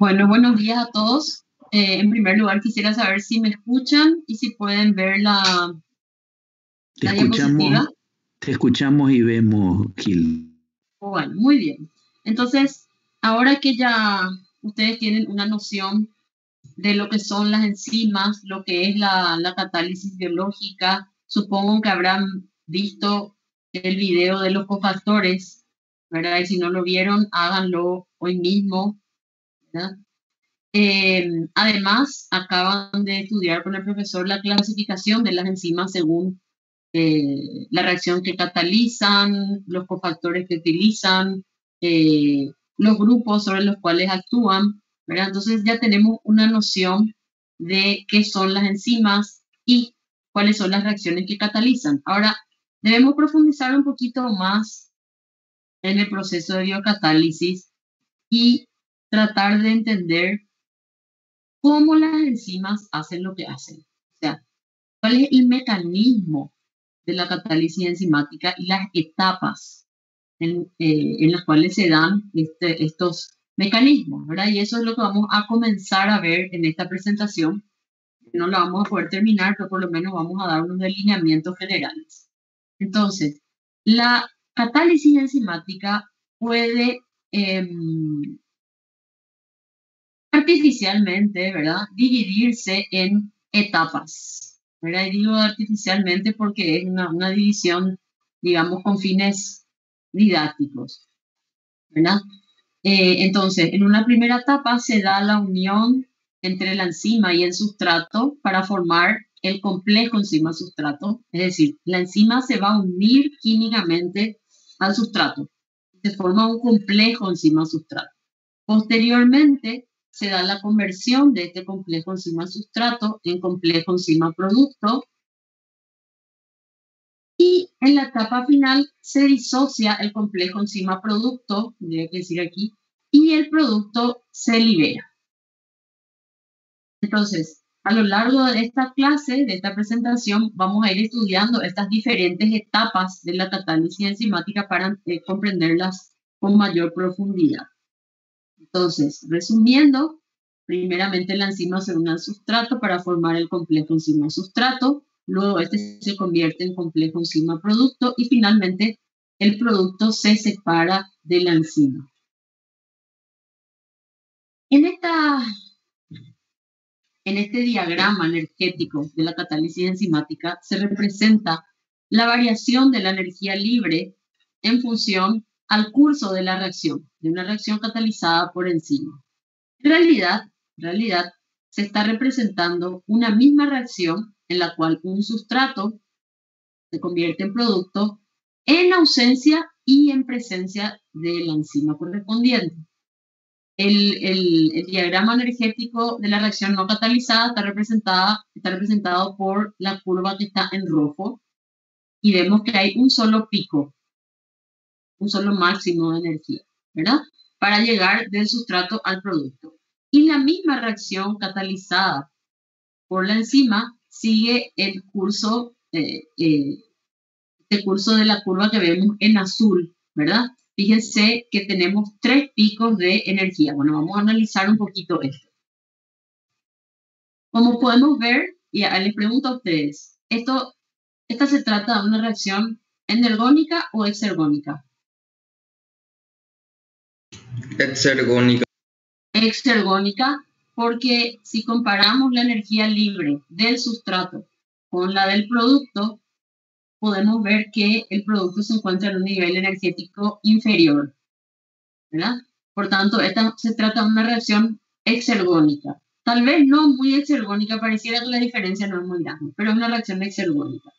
Bueno, buenos días a todos. En primer lugar, quisiera saber si me escuchan y si pueden ver Te la diapositiva. escuchamos, te escuchamos y vemos, Gil. Bueno, muy bien. Entonces, ahora que ya ustedes tienen una noción de lo que son las enzimas, lo que es la catálisis biológica, supongo que habrán visto el video de los cofactores, ¿verdad? Y si no lo vieron, háganlo hoy mismo, ¿verdad? Además, acaban de estudiar con el profesor la clasificación de las enzimas según la reacción que catalizan, los cofactores que utilizan, los grupos sobre los cuales actúan, ¿verdad? Entonces ya tenemos una noción de qué son las enzimas y cuáles son las reacciones que catalizan. Ahora, debemos profundizar un poquito más en el proceso de biocatálisis y tratar de entender cómo las enzimas hacen lo que hacen. O sea, cuál es el mecanismo de la catálisis enzimática y las etapas en las cuales se dan estos mecanismos, ¿verdad? Y eso es lo que vamos a comenzar a ver en esta presentación. No la vamos a poder terminar, pero por lo menos vamos a dar unos delineamientos generales. Entonces, la catálisis enzimática puede artificialmente, ¿verdad? Dividirse en etapas, ¿verdad? Y digo artificialmente porque es una división, digamos, con fines didácticos, ¿verdad? Entonces, en una primera etapa se da la unión entre la enzima y el sustrato para formar el complejo enzima-sustrato, es decir, la enzima se va a unir químicamente al sustrato, se forma un complejo enzima-sustrato. Posteriormente, se da la conversión de este complejo enzima-sustrato en complejo enzima-producto y en la etapa final se disocia el complejo enzima-producto, tendría que decir aquí, y el producto se libera. Entonces, a lo largo de esta clase, de esta presentación, vamos a ir estudiando estas diferentes etapas de la catálisis enzimática para comprenderlas con mayor profundidad. Entonces, resumiendo, primeramente la enzima se une al sustrato para formar el complejo enzima-sustrato, luego este se convierte en complejo enzima-producto y finalmente el producto se separa de la enzima. En este diagrama energético de la catálisis enzimática se representa la variación de la energía libre en función al curso de la reacción, de una reacción catalizada por enzima. En realidad, se está representando una misma reacción en la cual un sustrato se convierte en producto en ausencia y en presencia de la enzima correspondiente. El diagrama energético de la reacción no catalizada está representado por la curva que está en rojo y vemos que hay un solo pico, un solo máximo de energía, ¿verdad? Para llegar del sustrato al producto. Y la misma reacción catalizada por la enzima sigue el curso de la curva que vemos en azul, ¿verdad? Fíjense que tenemos 3 picos de energía. Bueno, vamos a analizar un poquito esto. Como podemos ver, y les pregunto a ustedes, ¿esta se trata de una reacción endergónica o exergónica? Exergónica. Exergónica, porque si comparamos la energía libre del sustrato con la del producto, podemos ver que el producto se encuentra en un nivel energético inferior, ¿verdad? Por tanto, esta se trata de una reacción exergónica. Tal vez no muy exergónica, pareciera que la diferencia no es muy grande, pero es una reacción exergónica.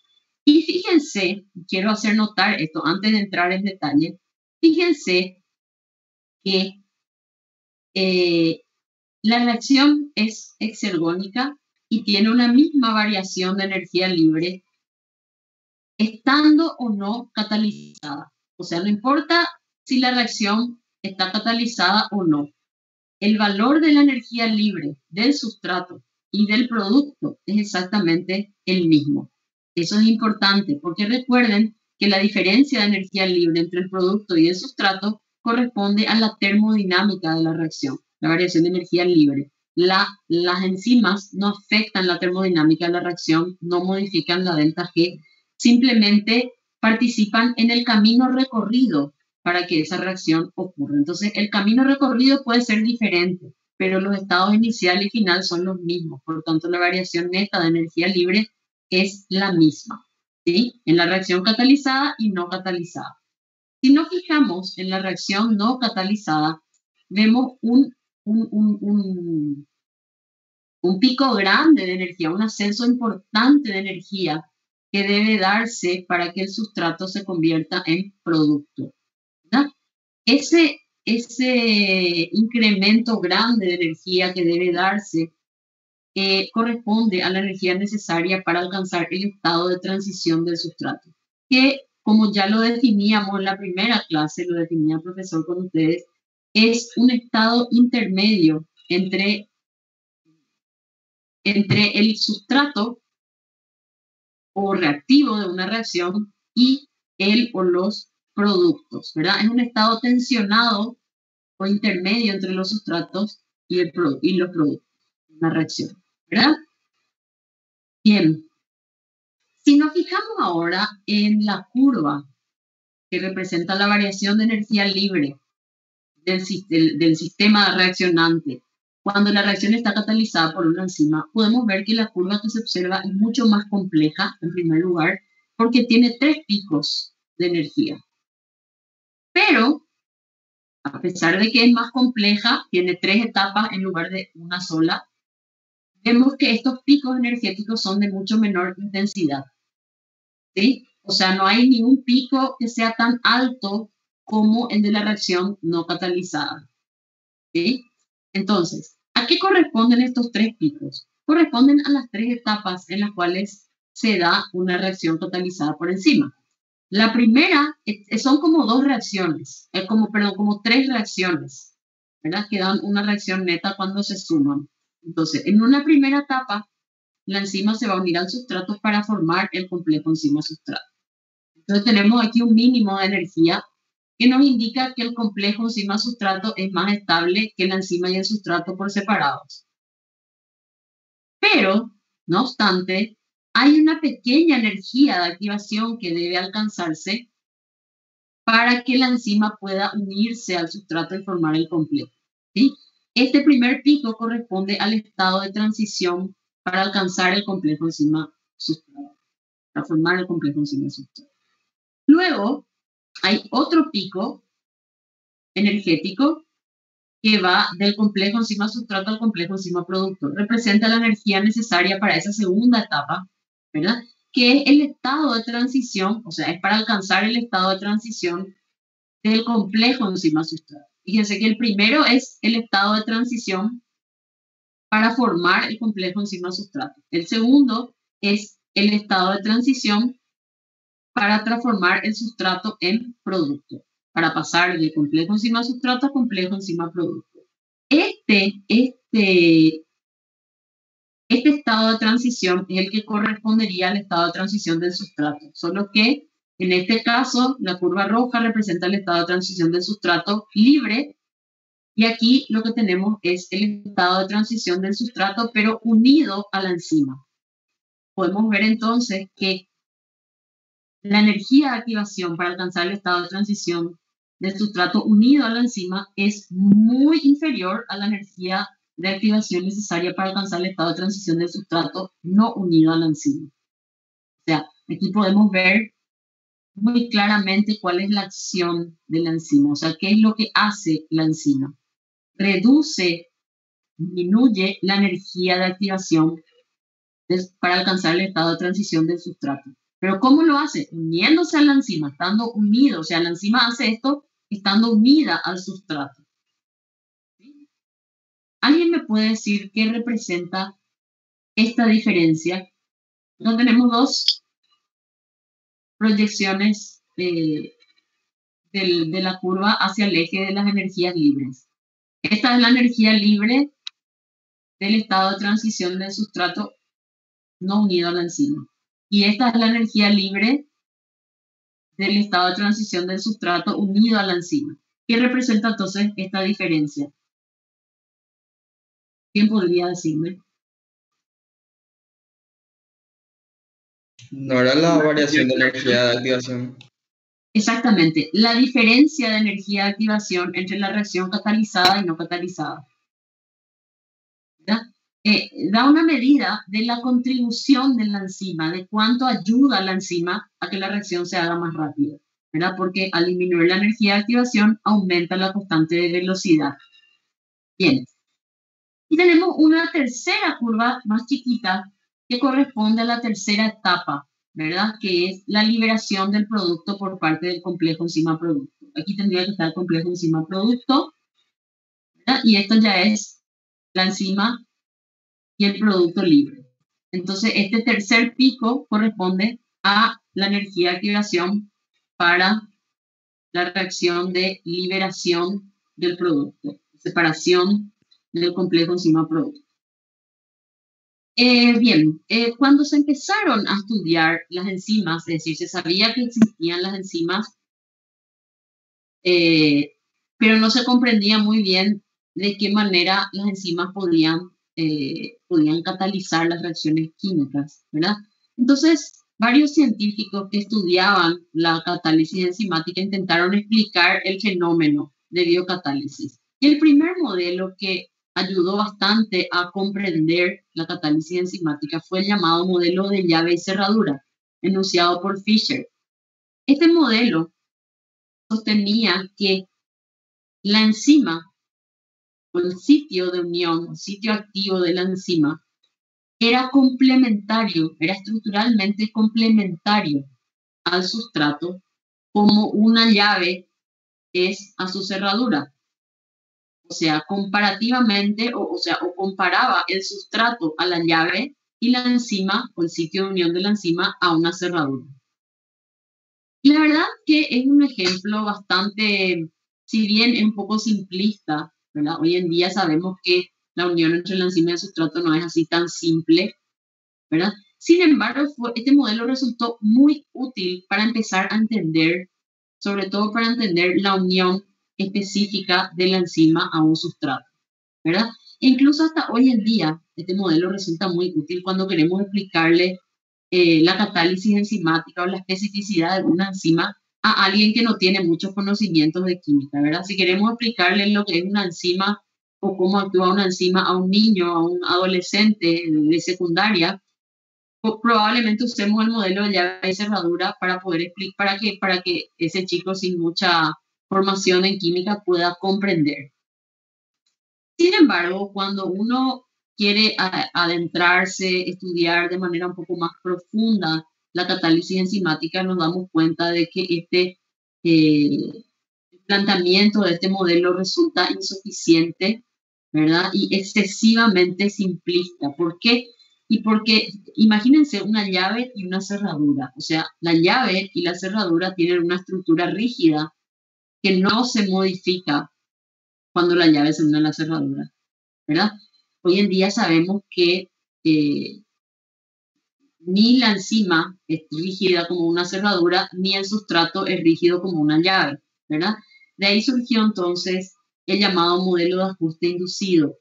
Y fíjense, quiero hacer notar esto antes de entrar en detalle, fíjense que la reacción es exergónica y tiene una misma variación de energía libre estando o no catalizada. O sea, no importa si la reacción está catalizada o no. El valor de la energía libre del sustrato y del producto es exactamente el mismo. Eso es importante porque recuerden que la diferencia de energía libre entre el producto y el sustrato corresponde a la termodinámica de la reacción. la variación de energía libre. Las enzimas no afectan la termodinámica de la reacción, no modifican la delta G, simplemente participan en el camino recorrido para que esa reacción ocurra. Entonces, el camino recorrido puede ser diferente, pero los estados inicial y final son los mismos. Por lo tanto, la variación neta de energía libre es la misma, ¿sí? En la reacción catalizada y no catalizada. Si nos fijamos en la reacción no catalizada, vemos un pico grande de energía, un ascenso importante de energía que debe darse para que el sustrato se convierta en producto, ¿verdad? Ese incremento grande de energía que debe darse corresponde a la energía necesaria para alcanzar el estado de transición del sustrato, que como ya lo definíamos en la primera clase, lo definía el profesor con ustedes, es un estado intermedio entre el sustrato o reactivo de una reacción y el o los productos, ¿verdad? Es un estado tensionado o intermedio entre los sustratos y los productos de una reacción, ¿verdad? Bien, si nos fijamos ahora en la curva que representa la variación de energía libre del sistema reaccionante, cuando la reacción está catalizada por una enzima, podemos ver que la curva que se observa es mucho más compleja, en primer lugar, porque tiene 3 picos de energía. Pero, a pesar de que es más compleja, tiene 3 etapas en lugar de una sola, vemos que estos picos energéticos son de mucho menor intensidad, ¿sí? O sea, no hay ningún pico que sea tan alto como el de la reacción no catalizada, ¿sí? Entonces, ¿a qué corresponden estos 3 picos? Corresponden a las 3 etapas en las cuales se da una reacción catalizada por enzima. La primera son como 2 reacciones, como 3 reacciones, ¿verdad? Que dan una reacción neta cuando se suman. Entonces, en una primera etapa, la enzima se va a unir al sustrato para formar el complejo enzima-sustrato. Entonces, tenemos aquí un mínimo de energía que nos indica que el complejo enzima-sustrato es más estable que la enzima y el sustrato por separados. Pero, no obstante, hay una pequeña energía de activación que debe alcanzarse para que la enzima pueda unirse al sustrato y formar el complejo, ¿sí? Este primer pico corresponde al estado de transición para alcanzar el complejo enzima-sustrato, para formar el complejo enzima-sustrato. Luego, hay otro pico energético que va del complejo enzima-sustrato al complejo enzima-producto. Representa la energía necesaria para esa segunda etapa, ¿verdad? Que es el estado de transición, o sea, es para alcanzar el estado de transición del complejo enzima-sustrato. Fíjense que el primero es el estado de transición para formar el complejo enzima-sustrato. El segundo es el estado de transición para transformar el sustrato en producto, para pasar del complejo enzima-sustrato a complejo enzima-producto. Este estado de transición es el que correspondería al estado de transición del sustrato, solo que en este caso la curva roja representa el estado de transición del sustrato libre y aquí lo que tenemos es el estado de transición del sustrato pero unido a la enzima. Podemos ver entonces que la energía de activación para alcanzar el estado de transición del sustrato unido a la enzima es muy inferior a la energía de activación necesaria para alcanzar el estado de transición del sustrato no unido a la enzima. O sea, aquí podemos ver muy claramente cuál es la acción de la enzima, o sea, qué es lo que hace la enzima. Disminuye la energía de activación para alcanzar el estado de transición del sustrato. Pero ¿cómo lo hace? Uniéndose a la enzima, estando unido. O sea, la enzima hace esto estando unida al sustrato. ¿Sí? ¿Alguien me puede decir qué representa esta diferencia? No tenemos 2 proyecciones de la curva hacia el eje de las energías libres. Esta es la energía libre del estado de transición del sustrato no unido a la enzima. Y esta es la energía libre del estado de transición del sustrato unido a la enzima. ¿Qué representa entonces esta diferencia? ¿Quién podría decirme? ¿No era la variación de energía de activación? Exactamente, la diferencia de energía de activación entre la reacción catalizada y no catalizada. ¿Verdad? Da una medida de la contribución de la enzima, de cuánto ayuda la enzima a que la reacción se haga más rápida, ¿verdad? Porque al disminuir la energía de activación aumenta la constante de velocidad. Bien. Y tenemos una tercera curva más chiquita que corresponde a la tercera etapa, ¿verdad? Que es la liberación del producto por parte del complejo enzima-producto. Aquí tendría que estar el complejo enzima-producto, ¿verdad? Y esto ya es la enzima y el producto libre. Entonces, este tercer pico corresponde a la energía de activación para la reacción de liberación del producto, separación del complejo enzima-producto. Bien, cuando se empezaron a estudiar las enzimas, es decir, se sabía que existían las enzimas, pero no se comprendía muy bien de qué manera las enzimas podían catalizar las reacciones químicas, ¿verdad? Entonces, varios científicos que estudiaban la catálisis enzimática intentaron explicar el fenómeno de biocatálisis. Y el primer modelo que ayudó bastante a comprender la catálisis enzimática fue el llamado modelo de llave y cerradura, enunciado por Fischer. Este modelo sostenía que la enzima o el sitio de unión, el sitio activo de la enzima, era complementario, era estructuralmente complementario al sustrato, como una llave es a su cerradura. O sea, comparativamente, o comparaba el sustrato a la llave y la enzima o el sitio de unión de la enzima a una cerradura. Y la verdad que es un ejemplo bastante, si bien es un poco simplista, ¿verdad? Hoy en día sabemos que la unión entre la enzima y el sustrato no es así tan simple, ¿verdad? Sin embargo, este modelo resultó muy útil para empezar a entender, sobre todo para entender la unión específica de la enzima a un sustrato, ¿verdad? E incluso hasta hoy en día, este modelo resulta muy útil cuando queremos explicarle la catálisis enzimática o la especificidad de una enzima a alguien que no tiene muchos conocimientos de química, ¿verdad? Si queremos explicarle lo que es una enzima o cómo actúa una enzima a un niño, a un adolescente de secundaria, probablemente usemos el modelo de llave y cerradura para poder explicar, para que ese chico sin mucha formación en química pueda comprender. Sin embargo, cuando uno quiere adentrarse, estudiar de manera un poco más profunda la catálisis enzimática, nos damos cuenta de que el planteamiento de este modelo resulta insuficiente, ¿verdad? Y excesivamente simplista. ¿Por qué? Y porque imagínense una llave y una cerradura. O sea, la llave y la cerradura tienen una estructura rígida que no se modifica cuando la llave se une a la cerradura, ¿verdad? Hoy en día sabemos que ni la enzima es rígida como una cerradura, ni el sustrato es rígido como una llave, ¿verdad? De ahí surgió entonces el llamado modelo de ajuste inducido.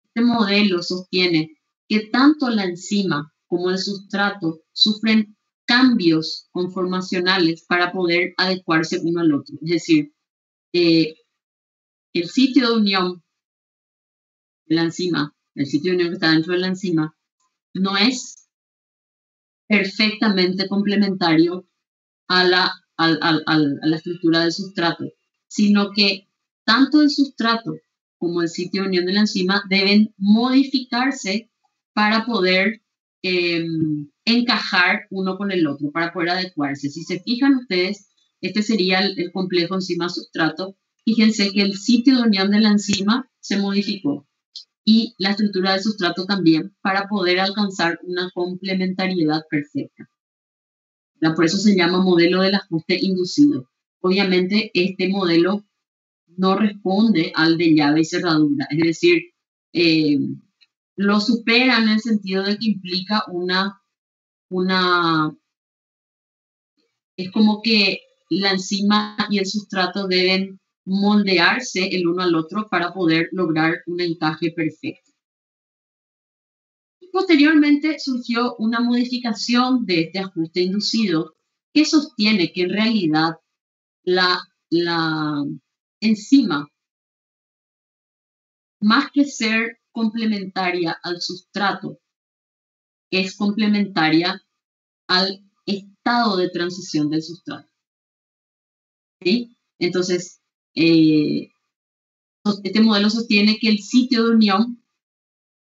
Este modelo sostiene que tanto la enzima como el sustrato sufren cambios conformacionales para poder adecuarse uno al otro. Es decir, el sitio de unión de la enzima, el sitio de unión que está dentro de la enzima, no es perfectamente complementario a la estructura del sustrato, sino que tanto el sustrato como el sitio de unión de la enzima deben modificarse para poder encajar uno con el otro, para poder adecuarse. Si se fijan ustedes, este sería el complejo enzima-sustrato. Fíjense que el sitio de unión de la enzima se modificó y la estructura del sustrato también para poder alcanzar una complementariedad perfecta. Por eso se llama modelo del ajuste inducido. Obviamente, este modelo no responde al de llave y cerradura, es decir, lo supera en el sentido de que implica es como que la enzima y el sustrato deben moldearse el uno al otro para poder lograr un encaje perfecto. posteriormente surgió una modificación de este ajuste inducido que sostiene que en realidad la enzima, más que ser complementaria al sustrato, es complementaria al estado de transición del sustrato. ¿Sí? Entonces, este modelo sostiene que el sitio de unión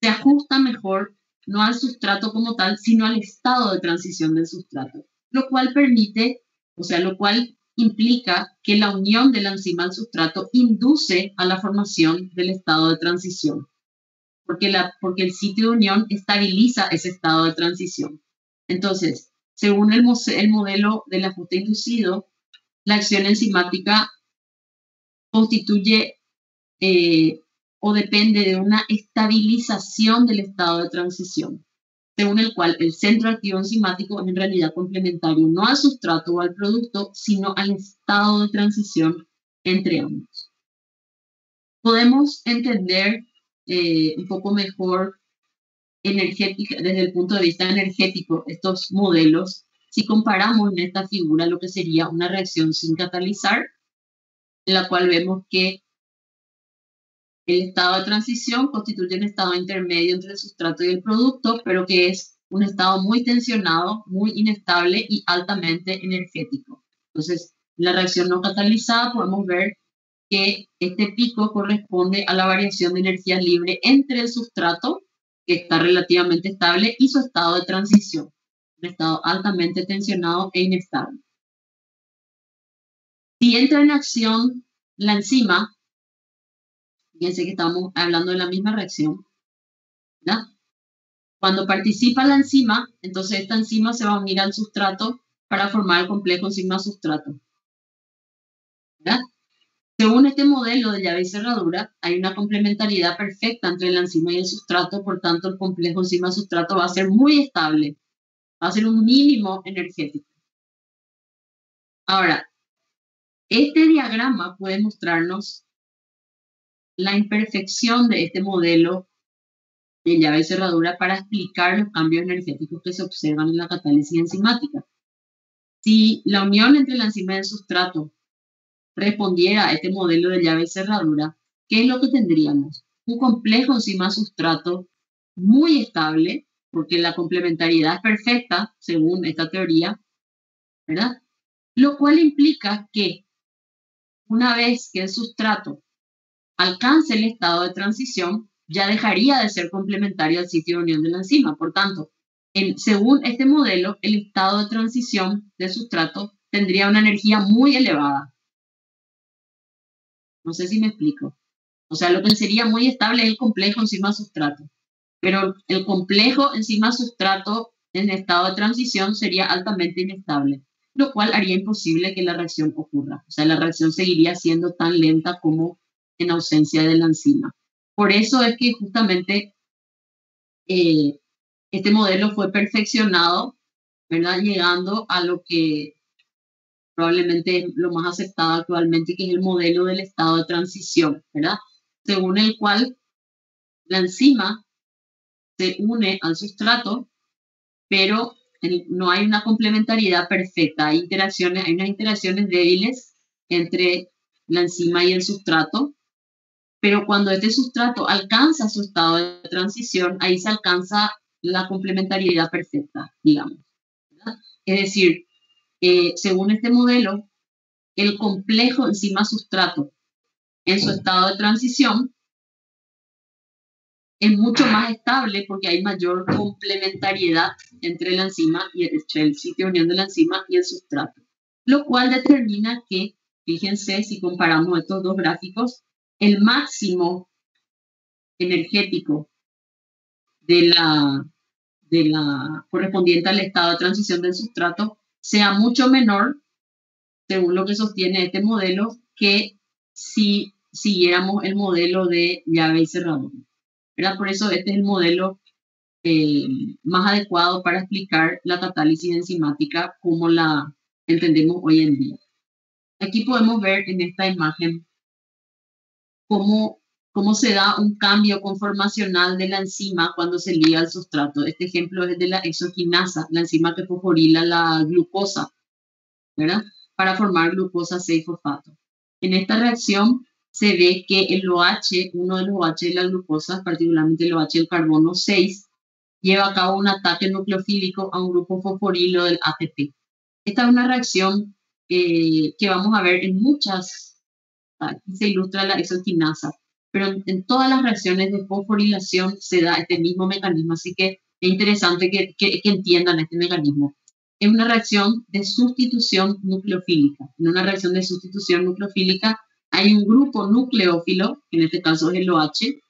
se ajusta mejor no al sustrato como tal, sino al estado de transición del sustrato, lo cual lo cual implica que la unión de la enzima al sustrato induce a la formación del estado de transición, porque el sitio de unión estabiliza ese estado de transición. Entonces, según el modelo del ajuste inducido, la acción enzimática constituye o depende de una estabilización del estado de transición, según el cual el centro activo enzimático es en realidad complementario no al sustrato o al producto, sino al estado de transición entre ambos. Podemos entender un poco mejor desde el punto de vista energético estos modelos si comparamos en esta figura lo que sería una reacción sin catalizar, en la cual vemos que el estado de transición constituye un estado intermedio entre el sustrato y el producto, pero que es un estado muy tensionado, muy inestable y altamente energético. Entonces, en la reacción no catalizada podemos ver que este pico corresponde a la variación de energía libre entre el sustrato, que está relativamente estable, y su estado de transición, un estado altamente tensionado e inestable. Si entra en acción la enzima, fíjense que estamos hablando de la misma reacción, ¿verdad? Cuando participa la enzima, entonces esta enzima se va a unir al sustrato para formar el complejo enzima-sustrato, ¿verdad? Según este modelo de llave y cerradura, hay una complementariedad perfecta entre la enzima y el sustrato, por tanto el complejo enzima-sustrato va a ser muy estable, va a ser un mínimo energético. Ahora, este diagrama puede mostrarnos la imperfección de este modelo de llave y cerradura para explicar los cambios energéticos que se observan en la catálisis enzimática. Si la unión entre la enzima y el sustrato respondiera a este modelo de llave y cerradura, ¿qué es lo que tendríamos? Un complejo enzima-sustrato muy estable, porque la complementariedad es perfecta, según esta teoría, ¿verdad? Lo cual implica que una vez que el sustrato alcance el estado de transición, ya dejaría de ser complementario al sitio de unión de la enzima. Por tanto, según este modelo, el estado de transición del sustrato tendría una energía muy elevada. No sé si me explico. O sea, lo que sería muy estable es el complejo enzima-sustrato. Pero el complejo enzima-sustrato en estado de transición sería altamente inestable, lo cual haría imposible que la reacción ocurra. O sea, la reacción seguiría siendo tan lenta como en ausencia de la enzima. Por eso es que justamente este modelo fue perfeccionado, ¿verdad? Llegando a lo que probablemente es lo más aceptado actualmente, que es el modelo del estado de transición, ¿verdad? Según el cual la enzima se une al sustrato, pero no hay una complementariedad perfecta. Hay unas interacciones débiles entre la enzima y el sustrato, pero cuando este sustrato alcanza su estado de transición, ahí se alcanza la complementariedad perfecta, digamos, ¿verdad? Es decir, según este modelo, el complejo enzima-sustrato en su estado de transición es mucho más estable porque hay mayor complementariedad entre la enzima y el sitio de unión de la enzima y el sustrato, lo cual determina que, fíjense, si comparamos estos dos gráficos, el máximo energético de la correspondiente al estado de transición del sustrato sea mucho menor, según lo que sostiene este modelo, que si siguiéramos el modelo de llave y cerradura, ¿verdad? Por eso este es el modelo más adecuado para explicar la catálisis enzimática como la entendemos hoy en día. Aquí podemos ver en esta imagen cómo cómo se da un cambio conformacional de la enzima cuando se liga al sustrato. Este ejemplo es de la exoquinasa, la enzima que fosforila la glucosa, ¿verdad? Para formar glucosa 6-fosfato. En esta reacción se ve que el OH, uno de los OH de la glucosa, particularmente el OH del carbono 6, lleva a cabo un ataque nucleofílico a un grupo fosforilo del ATP. Esta es una reacción que vamos a ver en muchas, aquí se ilustra la exoquinasa, pero en todas las reacciones de fosforilación se da este mismo mecanismo, así que es interesante que entiendan este mecanismo. Es una reacción de sustitución nucleofílica. En una reacción de sustitución nucleofílica hay un grupo nucleófilo, que en este caso es el OH,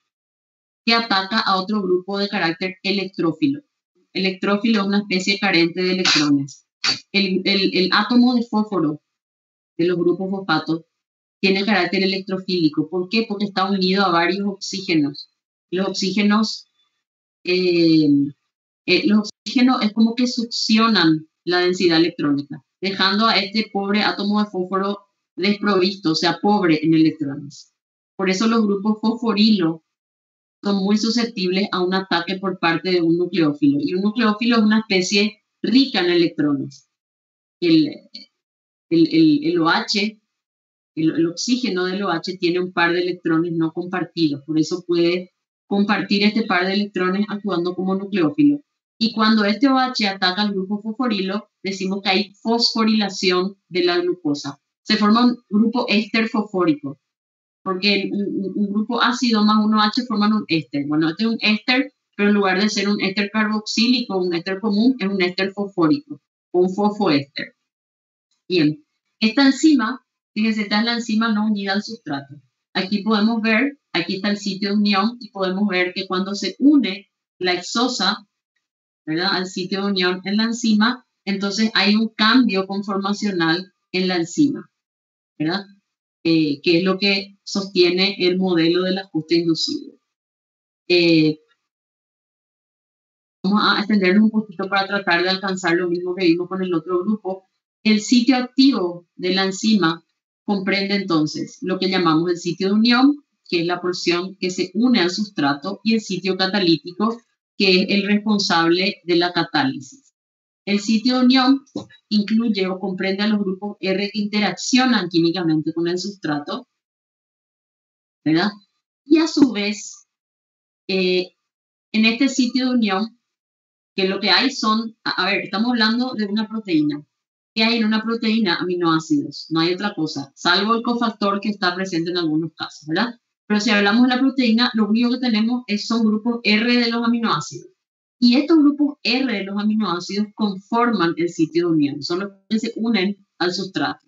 que ataca a otro grupo de carácter electrófilo. Electrófilo es una especie carente de electrones. El átomo de fósforo de los grupos fosfatos tiene carácter electrofílico. ¿Por qué? Porque está unido a varios oxígenos. Los oxígenos es como que succionan la densidad electrónica, dejando a este pobre átomo de fósforo desprovisto, o sea, pobre en electrones. Por eso los grupos fosforilo son muy susceptibles a un ataque por parte de un nucleófilo. Y un nucleófilo es una especie rica en electrones. El OH, el oxígeno del OH tiene un par de electrones no compartidos. Por eso puede compartir este par de electrones actuando como nucleófilo. Y cuando este OH ataca al grupo fosforilo, decimos que hay fosforilación de la glucosa. Se forma un grupo éster fosfórico, porque un grupo ácido más un OH forman un éster. Bueno, este es un éster, pero en lugar de ser un éster carboxílico, un éster común, es un éster fosfórico, o un fosfoéster. Bien, esta enzima, fíjense, esta es la enzima no unida al sustrato. Aquí podemos ver, aquí está el sitio de unión, y podemos ver que cuando se une la exosa, ¿verdad?, al sitio de unión en la enzima, entonces hay un cambio conformacional en la enzima, ¿verdad? Que es lo que sostiene el modelo del ajuste inducido. Vamos a extendernos un poquito para tratar de alcanzar lo mismo que vimos con el otro grupo. El sitio activo de la enzima comprende entonces lo que llamamos el sitio de unión, que es la porción que se une al sustrato, y el sitio catalítico, que es el responsable de la catálisis. El sitio de unión incluye o comprende a los grupos R que interaccionan químicamente con el sustrato, ¿verdad? Y a su vez, en este sitio de unión, que lo que hay son, a ver, estamos hablando de una proteína. ¿Qué hay en una proteína? Aminoácidos, no hay otra cosa, salvo el cofactor que está presente en algunos casos, ¿verdad? Pero si hablamos de la proteína, lo único que tenemos son grupos R de los aminoácidos. Y estos grupos R de los aminoácidos conforman el sitio de unión, son los que se unen al sustrato,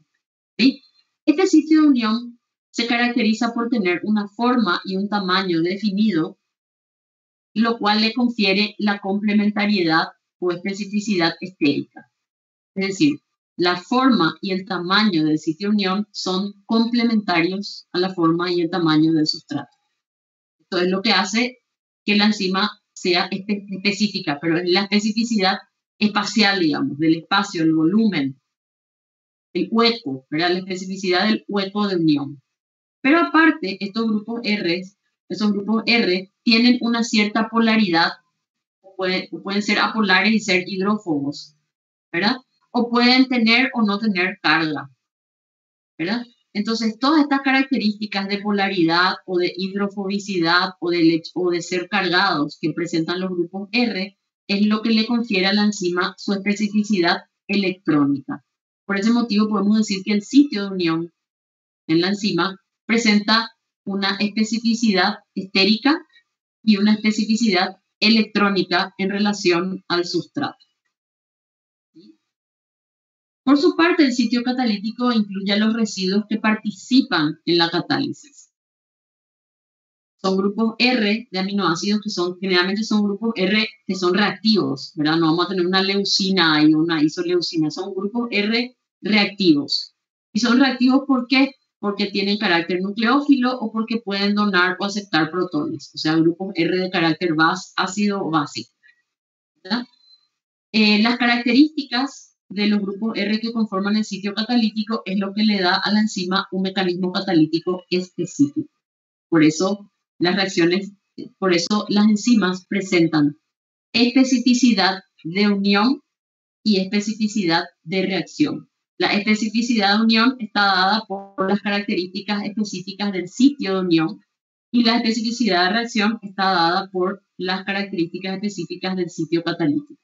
¿sí? Este sitio de unión se caracteriza por tener una forma y un tamaño definido, lo cual le confiere la complementariedad o especificidad estérica. Es decir, la forma y el tamaño del sitio de unión son complementarios a la forma y el tamaño del sustrato. Esto es lo que hace que la enzima sea específica, pero es la especificidad espacial, digamos, del espacio, el volumen, el hueco, ¿verdad? La especificidad del hueco de unión. Pero aparte, estos grupos R tienen una cierta polaridad, pueden ser apolares y ser hidrófobos, ¿verdad? O pueden tener o no tener carga, ¿verdad? Entonces, todas estas características de polaridad o de hidrofobicidad o de ser cargados que presentan los grupos R es lo que le confiere a la enzima su especificidad electrónica. Por ese motivo podemos decir que el sitio de unión en la enzima presenta una especificidad estérica y una especificidad electrónica en relación al sustrato. Por su parte, el sitio catalítico incluye a los residuos que participan en la catálisis. Son grupos R de aminoácidos que generalmente son grupos R que son reactivos, ¿verdad? No vamos a tener una leucina y una isoleucina, son grupos R reactivos. Y son reactivos ¿por qué? Porque tienen carácter nucleófilo o porque pueden donar o aceptar protones, o sea, grupos R de carácter ácido o básico, ¿verdad? Las características de los grupos R que conforman el sitio catalítico es lo que le da a la enzima un mecanismo catalítico específico. Por eso las reacciones, por eso las enzimas presentan especificidad de unión y especificidad de reacción. La especificidad de unión está dada por las características específicas del sitio de unión y la especificidad de reacción está dada por las características específicas del sitio catalítico.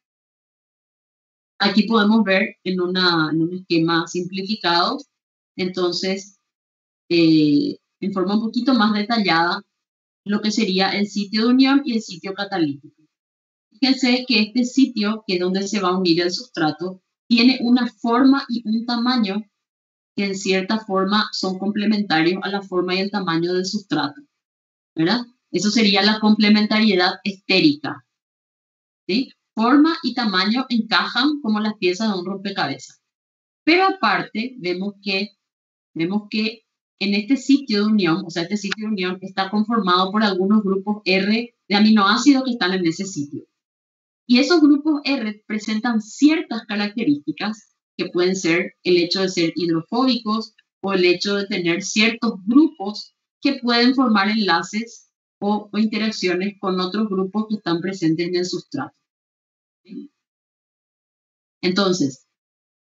Aquí podemos ver en un esquema simplificado, entonces, en forma un poquito más detallada, lo que sería el sitio de unión y el sitio catalítico. Fíjense que este sitio, que es donde se va a unir el sustrato, tiene una forma y un tamaño que en cierta forma son complementarios a la forma y el tamaño del sustrato, ¿verdad? Eso sería la complementariedad estérica, ¿sí? Forma y tamaño encajan como las piezas de un rompecabezas. Pero aparte, vemos que en este sitio de unión, o sea, este sitio de unión está conformado por algunos grupos R de aminoácidos que están en ese sitio. Y esos grupos R presentan ciertas características que pueden ser el hecho de ser hidrofóbicos o el hecho de tener ciertos grupos que pueden formar enlaces o interacciones con otros grupos que están presentes en el sustrato. Entonces,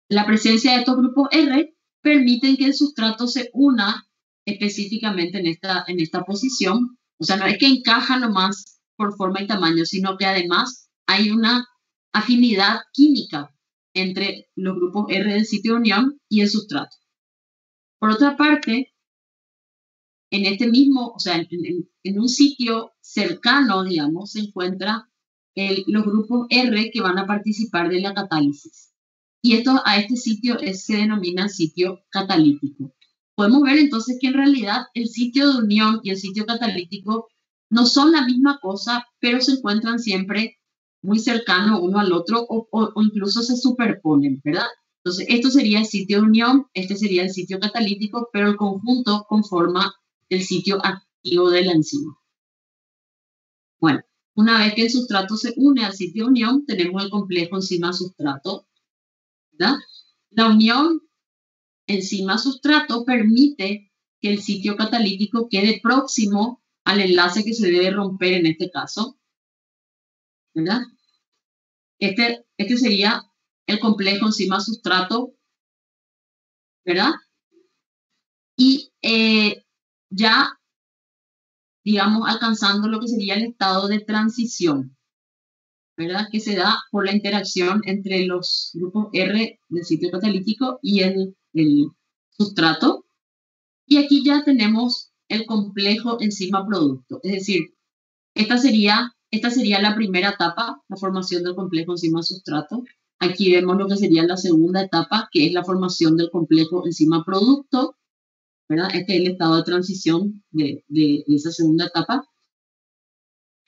la presencia de estos grupos R permiten que el sustrato se una específicamente en esta posición. O sea, no es que encaja nomás por forma y tamaño, sino que además hay una afinidad química entre los grupos R del sitio de unión y el sustrato. Por otra parte, en este mismo, o sea, en un sitio cercano, digamos, se encuentran los grupos R que van a participar de la catálisis. Y a este sitio se denomina sitio catalítico. Podemos ver entonces que en realidad el sitio de unión y el sitio catalítico no son la misma cosa, pero se encuentran siempre muy cercanos uno al otro o incluso se superponen, ¿verdad? Entonces, esto sería el sitio de unión, este sería el sitio catalítico, pero el conjunto conforma el sitio activo de la enzima. Bueno, una vez que el sustrato se une al sitio de unión, tenemos el complejo enzima-sustrato, ¿verdad? La unión enzima-sustrato permite que el sitio catalítico quede próximo al enlace que se debe romper en este caso, ¿verdad? Este sería el complejo enzima-sustrato, ¿verdad? Y ya, digamos, alcanzando lo que sería el estado de transición, ¿verdad? Que se da por la interacción entre los grupos R del sitio catalítico y el sustrato. Y aquí ya tenemos el complejo enzima-producto. Es decir, esta sería la primera etapa, la formación del complejo enzima-sustrato. Aquí vemos lo que sería la segunda etapa, que es la formación del complejo enzima-producto, ¿verdad? Este es el estado de transición de esa segunda etapa.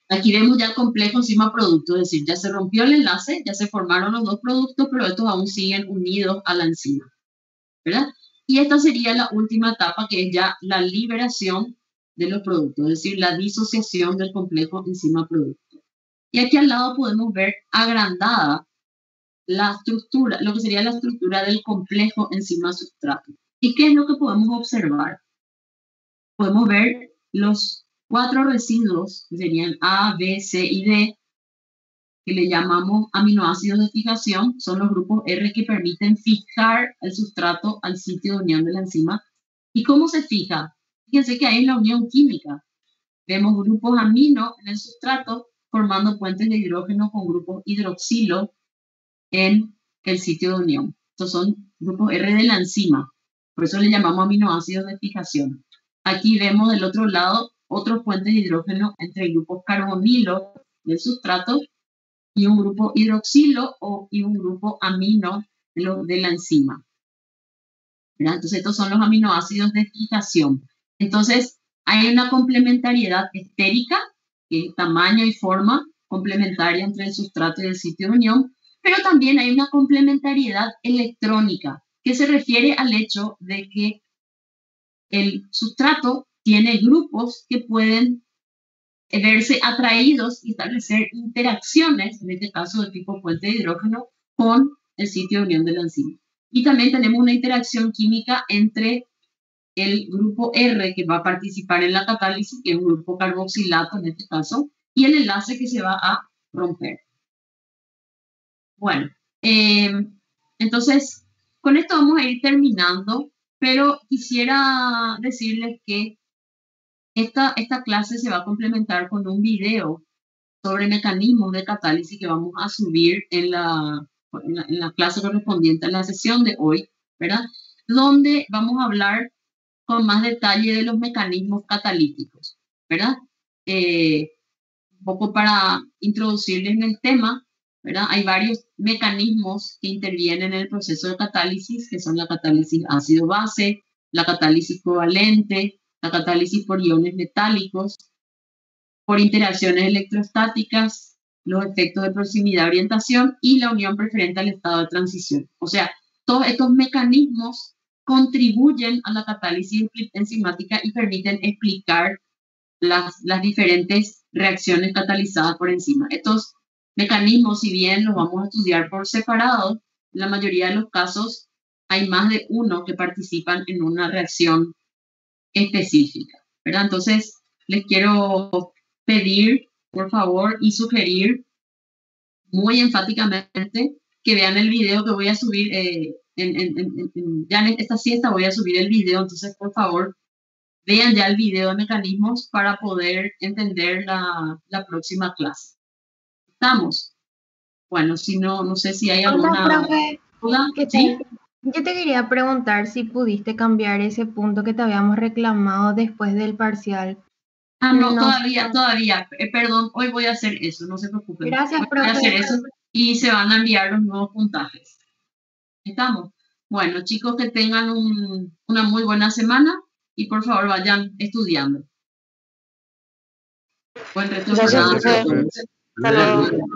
Aquí vemos ya el complejo enzima-producto, es decir, ya se rompió el enlace, ya se formaron los dos productos, pero estos aún siguen unidos a la enzima, ¿verdad? Y esta sería la última etapa, que es ya la liberación de los productos, es decir, la disociación del complejo enzima-producto. Y aquí al lado podemos ver agrandada la estructura, lo que sería la estructura del complejo enzima-sustrato. ¿Y qué es lo que podemos observar? Podemos ver los 4 residuos, que serían A, B, C y D, que le llamamos aminoácidos de fijación, son los grupos R que permiten fijar el sustrato al sitio de unión de la enzima. ¿Y cómo se fija? Fíjense que ahí es la unión química. Vemos grupos amino en el sustrato formando puentes de hidrógeno con grupos hidroxilo en el sitio de unión. Estos son grupos R de la enzima, por eso le llamamos aminoácidos de fijación. Aquí vemos del otro lado otros puentes de hidrógeno entre grupos carbonilo del sustrato y un grupo hidroxilo y un grupo amino de la enzima, ¿verdad? Entonces estos son los aminoácidos de fijación. Entonces hay una complementariedad estérica, que es tamaño y forma complementaria entre el sustrato y el sitio de unión, pero también hay una complementariedad electrónica, que se refiere al hecho de que el sustrato tiene grupos que pueden verse atraídos y establecer interacciones, en este caso de tipo puente de hidrógeno, con el sitio de unión de la enzima. Y también tenemos una interacción química entre el grupo R que va a participar en la catálisis, que es un grupo carboxilato en este caso, y el enlace que se va a romper. Bueno, entonces, con esto vamos a ir terminando, pero quisiera decirles que esta clase se va a complementar con un video sobre mecanismos de catálisis que vamos a subir en la clase correspondiente a la sesión de hoy, ¿verdad? Donde vamos a hablar con más detalle de los mecanismos catalíticos, ¿verdad? Un poco para introducirles en el tema, ¿verdad? Hay varios mecanismos que intervienen en el proceso de catálisis, que son la catálisis ácido-base, la catálisis covalente, la catálisis por iones metálicos, por interacciones electrostáticas, los efectos de proximidad-orientación y la unión preferente al estado de transición. O sea, todos estos mecanismos contribuyen a la catálisis enzimática y permiten explicar las diferentes reacciones catalizadas por enzima. Estos mecanismos, si bien los vamos a estudiar por separado, en la mayoría de los casos hay más de uno que participan en una reacción específica, ¿verdad? Entonces, les quiero pedir, por favor, y sugerir muy enfáticamente que vean el video que voy a subir. Ya en esta siesta voy a subir el video, entonces, por favor, vean ya el video de mecanismos para poder entender la próxima clase. ¿Estamos? Bueno, si no, no sé si hay alguna duda. ¿Sí? Yo te quería preguntar si pudiste cambiar ese punto que te habíamos reclamado después del parcial. No, todavía. Perdón, hoy voy a hacer eso, no se preocupen. Gracias, voy a hacer eso y se van a enviar los nuevos puntajes. ¿Estamos? Bueno, chicos, que tengan una muy buena semana y por favor vayan estudiando. Buen resto de semana. Hasta luego.